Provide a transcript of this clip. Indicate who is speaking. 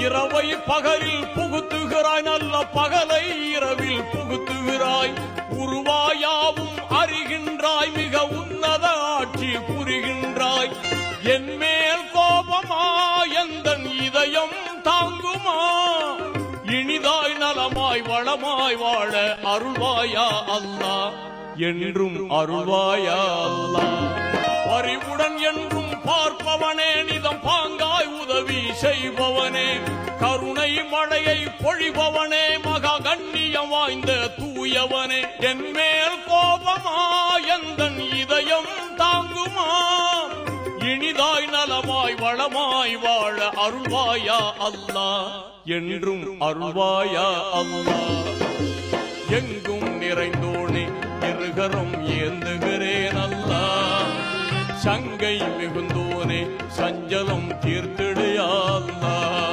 Speaker 1: இரவை பகலில் புகுத்துகிறாய், நல்ல பகலை இரவில் புகுத்துகிறாய். உருவாயாவும் அறிகின்றாய், மிக உன்னத ஆட்சி புரிகின்றாய். என் மேல் கோபமா எந்தன் இதயம் தாங்குமா? இனிதாய் நலமாய் வளமாய் வாழ அருள்வாயா அல்லாஹ், என்றும் அருள்வாயா அல்லாஹ். பரிவுடன் என்றும் பார்ப்பவனே, நிதம் பாங்காய் உதவி செய்பவனே, கருணை மழையை பொழிபவனே, மகா கண்ணியம் வாய்ந்த தூயவனே. என் மேல் கோபமா எந்தன் இதயம் தாங்குமா? இனிதாய் நலமாய் வளமாய் வாழ அருள்வாயா அல்லாஹ், என்றும் அருள்வாயா அல்லாஹ். எங்கும் நிறைந்தோனே இருகரம் ஏந்துகிறேன் அல்லாஹ், சங்கை மிகுந்தோனே சஞ்சலம் தீர்த்திடு யா அல்லாஹ்.